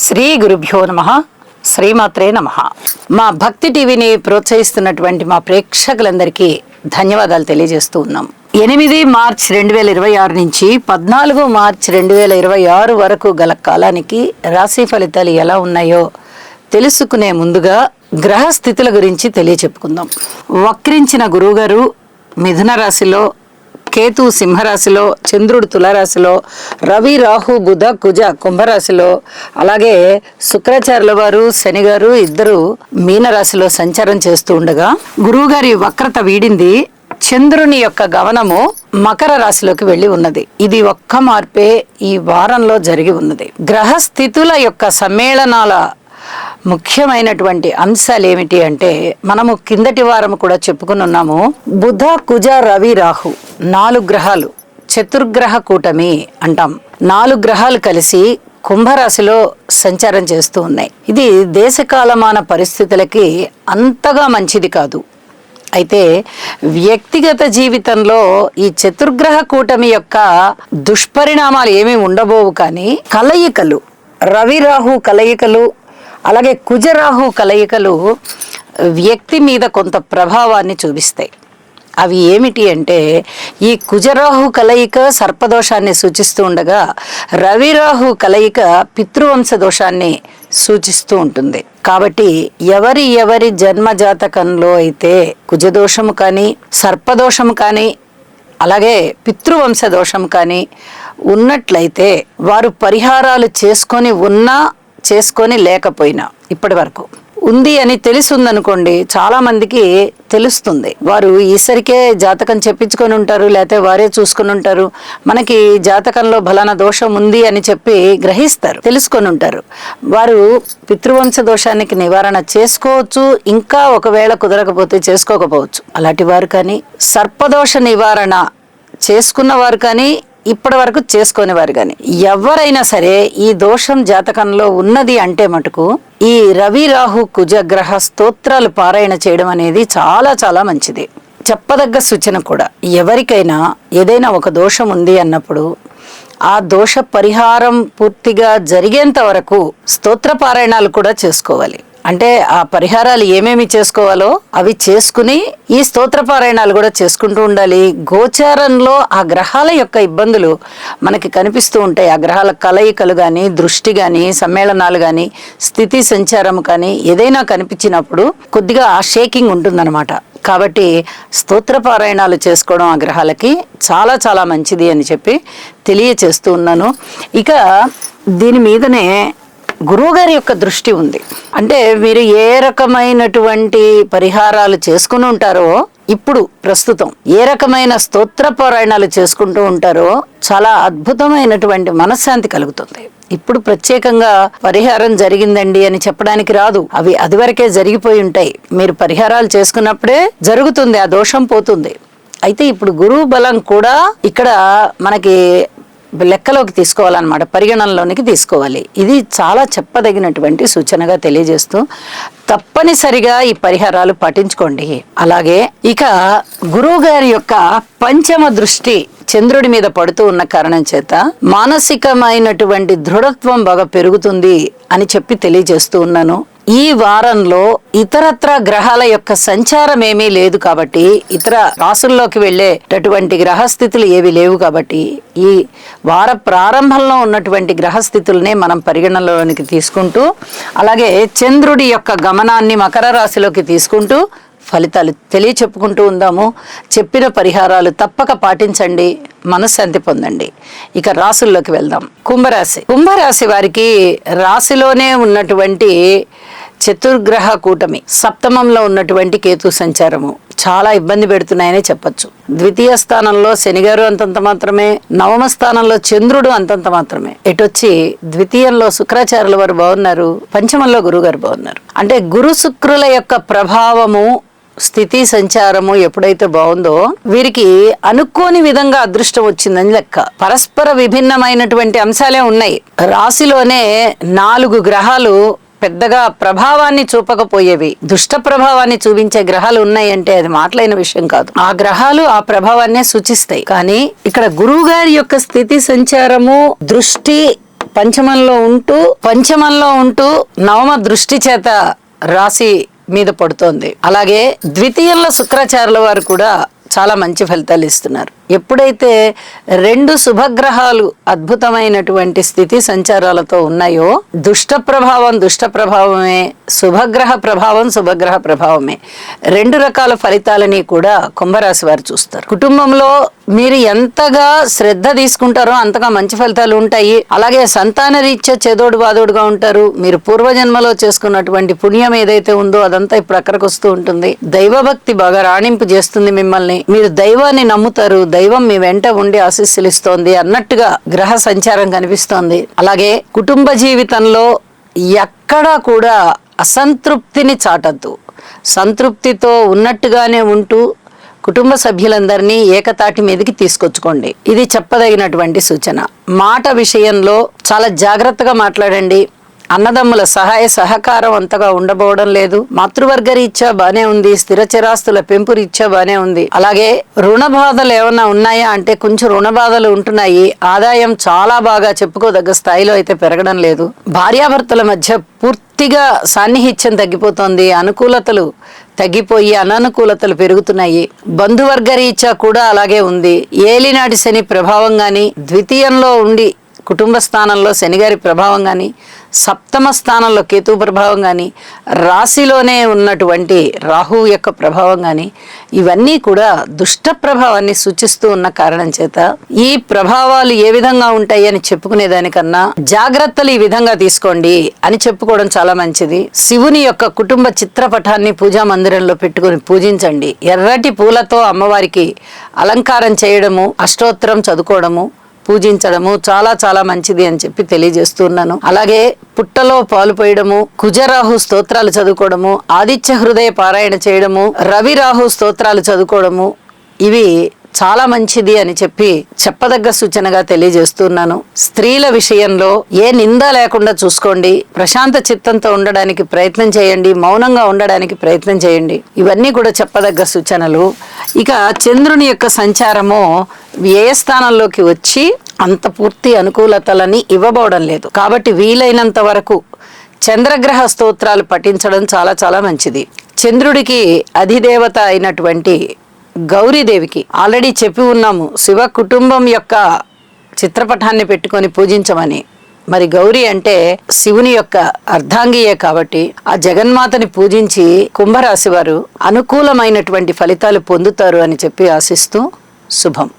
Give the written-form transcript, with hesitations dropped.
శ్రీ గురుభ్యో నమః. శ్రీమాత్రే నమః. మా భక్తి టీవీని ప్రోత్సహిస్తున్నటువంటి మా ప్రేక్షకులందరికీ ధన్యవాదాలు తెలియజేస్తూ ఉన్నాం. 8 మార్చి 2026 నుంచి 14 మార్చి 2026 వరకు గల కాలానికి రాశి ఫలితాలు ఎలా ఉన్నాయో తెలుసుకునే ముందుగా గ్రహ స్థితుల గురించి తెలియచెప్పుకుందాం. వక్రించిన గురువుగారు మిథున రాశిలో, కేతు సింహరాశిలో, చంద్రుడు తులారాశిలో, రవి రాహు బుధ కుజ కుంభరాశిలో, అలాగే శుక్రాచార్యుల వారు శని గారు ఇద్దరు మీనరాశిలో సంచారం చేస్తూ ఉండగా గురువుగారి వక్రత వీడింది. చంద్రుని యొక్క గమనము మకర రాశిలోకి వెళ్ళి ఉన్నది. ఇది ఒక్క మార్పే ఈ వారంలో జరిగి ఉన్నది. గ్రహ స్థితుల యొక్క సమ్మేళనాల ముఖ్యమైనటువంటి అంశాలు ఏమిటి అంటే, మనము కిందటి వారం కూడా చెప్పుకుని ఉన్నాము. బుధ కుజ రవి రాహు 4 గ్రహాలు చతుర్గ్రహ కూటమి అంటాం. 4 గ్రహాలు కలిసి కుంభరాశిలో సంచారం చేస్తూ ఉన్నాయి. ఇది దేశకాలమాన పరిస్థితులకి అంతగా మంచిది కాదు. అయితే వ్యక్తిగత జీవితంలో ఈ చతుర్గ్రహ కూటమి యొక్క దుష్పరిణామాలు ఏమీ ఉండబోవు, కానీ కలయికలు, రవి రాహు కలయికలు, అలాగే కుజరాహు కలయికలు వ్యక్తి మీద కొంత ప్రభావాన్ని చూపిస్తాయి. అవి ఏమిటి అంటే, ఈ కుజరాహు కలయిక సర్పదోషాన్ని సూచిస్తూ ఉండగా రవిరాహు కలయిక పితృవంశ దోషాన్ని సూచిస్తూ ఉంటుంది. కాబట్టి ఎవరి జన్మజాతకంలో అయితే కుజదోషము కానీ, సర్పదోషము కానీ, అలాగే పితృవంశ దోషం కానీ ఉన్నట్లయితే వారు పరిహారాలు చేసుకొని లేకపోయినా, ఇప్పటి వరకు ఉంది అని తెలుసుందనుకోండి, చాలా మందికి తెలుస్తుంది. వారు ఈసరికే జాతకం చెప్పించుకొని ఉంటారు, లేకపోతే వారే చూసుకొని ఉంటారు. మనకి జాతకంలో బలానా దోషం ఉంది అని చెప్పి గ్రహిస్తారు, తెలుసుకొని ఉంటారు. వారు పితృవంశ దోషానికి నివారణ చేసుకోవచ్చు, ఇంకా ఒకవేళ కుదరకపోతే చేసుకోకపోవచ్చు. అలాంటి వారు కానీ, సర్పదోష నివారణ చేసుకున్న వారు కానీ, ఇప్పటి వరకు చేసుకునేవారు కానీ ఎవరైనా సరే ఈ దోషం జాతకంలో ఉన్నది అంటే మటుకు ఈ రవి రాహు కుజగ్రహ స్తోత్రాలు పారాయణ చేయడం అనేది చాలా చాలా మంచిది. చెప్పదగ్గ సూచన కూడా, ఎవరికైనా ఏదైనా ఒక దోషం ఉంది అన్నప్పుడు ఆ దోష పరిహారం పూర్తిగా జరిగేంత వరకు స్తోత్ర పారాయణాలు కూడా చేసుకోవాలి. అంటే ఆ పరిహారాలు ఏమేమి చేసుకోవాలో అవి చేసుకుని ఈ స్తోత్ర పారాయణాలు కూడా చేసుకుంటూ ఉండాలి. గోచారంలో ఆ గ్రహాల యొక్క ఇబ్బందులు మనకి కనిపిస్తూ ఉంటాయి. ఆ గ్రహాల కలయికలు కానీ, దృష్టి కానీ, సమ్మేళనాలు కానీ, స్థితి సంచారం కానీ ఏదైనా కనిపించినప్పుడు కొద్దిగా ఆ షేకింగ్ ఉంటుందన్నమాట. కాబట్టి స్తోత్ర పారాయణాలు చేసుకోవడం ఆ గ్రహాలకి చాలా చాలా మంచిది అని చెప్పి తెలియచేస్తూ ఉన్నాను. ఇక దీని మీదనే గురువుగారి యొక్క దృష్టి ఉంది. అంటే మీరు ఏ రకమైనటువంటి పరిహారాలు చేసుకుని ఉంటారో, ఇప్పుడు ప్రస్తుతం ఏ రకమైన స్తోత్ర పారాయణాలు చేసుకుంటూ ఉంటారో చాలా అద్భుతమైనటువంటి మనశ్శాంతి కలుగుతుంది. ఇప్పుడు ప్రత్యేకంగా పరిహారం జరిగిందండి అని చెప్పడానికి రాదు. అవి అదివరకే జరిగిపోయి ఉంటాయి. మీరు పరిహారాలు చేసుకున్నప్పుడే జరుగుతుంది, ఆ దోషం పోతుంది. అయితే ఇప్పుడు గురువు బలం కూడా ఇక్కడ మనకి లెక్కలోకి తీసుకోవాలన్నమాట, పరిగణనలోనికి తీసుకోవాలి. ఇది చాలా చెప్పదగినటువంటి సూచనగా తెలియజేస్తూ తప్పనిసరిగా ఈ పరిహారాలు పాటించుకోండి. అలాగే ఇక గురువు గారి యొక్క పంచమ దృష్టి చంద్రుడి మీద పడుతూ ఉన్న కారణం చేత మానసికమైనటువంటి దృఢత్వం బాగా పెరుగుతుంది అని చెప్పి తెలియజేస్తూ ఉన్నాను. ఈ వారంలో ఇతరత్ర గ్రహాల యొక్క సంచారం ఏమీ లేదు కాబట్టి, ఇతర రాసుల్లోకి వెళ్ళేటటువంటి గ్రహస్థితులు ఏవి లేవు కాబట్టి, ఈ వార ప్రారంభంలో ఉన్నటువంటి గ్రహస్థితులనే మనం పరిగణనలోనికి తీసుకుంటూ, అలాగే చంద్రుడి యొక్క గమనాన్ని మకర రాశిలోకి తీసుకుంటూ ఫలితాలు తెలియచెప్పుకుంటూ ఉందాము. చెప్పిన పరిహారాలు తప్పక పాటించండి, మనశ్శాంతి పొందండి. ఇక రాశుల్లోకి వెళ్దాం. కుంభరాశి వారికి రాశిలోనే ఉన్నటువంటి చతుర్గ్రహ కూటమి, సప్తమంలో ఉన్నటువంటి కేతు సంచారము చాలా ఇబ్బంది పెడుతున్నాయనే చెప్పచ్చు. ద్వితీయ స్థానంలో శనిగారు అంతంత మాత్రమే, నవమ స్థానంలో చంద్రుడు అంతంత మాత్రమే. ఎటొచ్చి ద్వితీయంలో శుక్రాచార్యుల వారు బాగున్నారు, పంచమంలో గురువు గారు బాగున్నారు. అంటే గురు శుక్రుల యొక్క ప్రభావము, స్థితి సంచారము ఎప్పుడైతే బాగుందో వీరికి అనుకోని విధంగా అదృష్టం వచ్చిందని లెక్క. పరస్పర విభిన్నమైనటువంటి అంశాలే ఉన్నాయి. రాశిలోనే 4 గ్రహాలు పెద్దగా ప్రభావాన్ని చూపకపోయేవి, దుష్ట ప్రభావాన్ని చూపించే గ్రహాలు ఉన్నాయంటే అది మాటలైన విషయం కాదు. ఆ గ్రహాలు ఆ ప్రభావాన్నే సూచిస్తాయి. కానీ ఇక్కడ గురువు గారి యొక్క స్థితి సంచారము, దృష్టి పంచమంలో ఉంటూ నవమ దృష్టి చేత రాశి మీద పడుతోంది. అలాగే ద్వితీయంలో శుక్రాచార్యుల వారు కూడా చాలా మంచి ఫలితాలు ఇస్తున్నారు. ఎప్పుడైతే 2 శుభగ్రహాలు అద్భుతమైనటువంటి స్థితి సంచారాలతో ఉన్నాయో దుష్ట ప్రభావమే, శుభగ్రహ ప్రభావమే 2 రకాల ఫలితాలని కూడా కుంభరాశి వారు చూస్తారు. కుటుంబంలో మీరు ఎంతగా శ్రద్ధ తీసుకుంటారో అంతగా మంచి ఫలితాలు ఉంటాయి. అలాగే సంతాన రీత్యా చేదోడు వాదోడుగా ఉంటారు. మీరు పూర్వజన్మలో చేసుకున్నటువంటి పుణ్యం ఏదైతే ఉందో అదంతా ఇప్పుడు అక్కడికి వస్తూ ఉంటుంది. దైవభక్తి బాగా రాణింపు చేస్తుంది మిమ్మల్ని. మీరు దైవాన్ని నమ్ముతారు, దైవం మీ వెంట ఉండి ఆశీస్సులిస్తోంది అన్నట్టుగా గ్రహ సంచారం కనిపిస్తోంది. అలాగే కుటుంబ జీవితంలో ఎక్కడా కూడా అసంతృప్తిని చాటద్దు. సంతృప్తితో ఉన్నట్టుగానే ఉంటూ కుటుంబ సభ్యులందరినీ ఏకతాటి మీదకి తీసుకొచ్చుకోండి. ఇది చెప్పదగినటువంటి సూచన. మాట విషయంలో చాలా జాగ్రత్తగా మాట్లాడండి. అన్నదమ్ముల సహాయ సహకారం అంతగా ఉండబోవడం లేదు. మాతృవర్గ రీత్యా బానే ఉంది, స్థిర చిరాస్తుల పెంపు రీత్యా బానే ఉంది. అలాగే రుణ బాధలు ఏమన్నా ఉన్నాయా అంటే కొంచెం రుణ బాధలు ఉంటున్నాయి. ఆదాయం చాలా బాగా చెప్పుకోదగ్గ స్థాయిలో అయితే పెరగడం లేదు. భార్యాభర్తల మధ్య పూర్తిగా సాన్నిహిత్యం తగ్గిపోతోంది. అనుకూలతలు తగ్గిపోయి అననుకూలతలు పెరుగుతున్నాయి. బంధువర్గ రీత్యా కూడా అలాగే ఉంది. ఏలినాటి శని ప్రభావం గాని, ద్వితీయంలో ఉండి కుటుంబ స్థానంలో శనిగారి ప్రభావం కానీ, సప్తమ స్థానంలో కేతు ప్రభావం కానీ, రాశిలోనే ఉన్నటువంటి రాహు యొక్క ప్రభావం కానీ, ఇవన్నీ కూడా దుష్ట ప్రభావాన్ని సూచిస్తూ ఉన్న కారణం చేత ఈ ప్రభావాలు ఏ విధంగా ఉంటాయి అని చెప్పుకునేదానికన్నా జాగ్రత్తలు ఈ విధంగా తీసుకోండి అని చెప్పుకోవడం చాలా మంచిది. శివుని యొక్క కుటుంబ చిత్రపటాన్ని పూజా మందిరంలో పెట్టుకుని పూజించండి. ఎర్రటి పూలతో అమ్మవారికి అలంకారం చేయడము, అష్టోత్తరం చదువుకోవడము, పూజించడము చాలా చాలా మంచిది అని చెప్పి తెలియజేస్తున్నాను. అలాగే పుట్టలో పాలు పోయడము, కుజరాహు స్తోత్రాలు చదువుకోవడము, ఆదిత్య హృదయ పారాయణ చేయడము, రవి రాహు స్తోత్రాలు చదువుకోవడము ఇవి చాలా మంచిది అని చెప్పి చెప్పదగ్గ సూచనగా తెలియజేస్తున్నాను. స్త్రీల విషయంలో ఏ నింద లేకుండా చూసుకోండి. ప్రశాంత చిత్తంతో ఉండడానికి ప్రయత్నం చేయండి. మౌనంగా ఉండడానికి ప్రయత్నం చేయండి. ఇవన్నీ కూడా చెప్పదగ్గ సూచనలు. ఇక చంద్రుని యొక్క సంచారము వ్యయ స్థానంలోకి వచ్చి అంత పూర్తి అనుకూలతలని ఇవ్వబోవడం లేదు. కాబట్టి వీలైనంత వరకు చంద్రగ్రహ స్తోత్రాలు పఠించడం చాలా చాలా మంచిది. చంద్రుడికి అధిదేవత అయినటువంటి గౌరీదేవికి ఆల్రెడీ చెప్పి ఉన్నాము, శివ కుటుంబం యొక్క చిత్రపటాన్ని పెట్టుకొని పూజించమని. మరి గౌరీ అంటే శివుని యొక్క అర్ధాంగియే కాబట్టి ఆ జగన్మాతని పూజించి కుంభరాశి వారు అనుకూలమైనటువంటి ఫలితాలు పొందుతారు అని చెప్పి ఆశిస్తూ శుభం.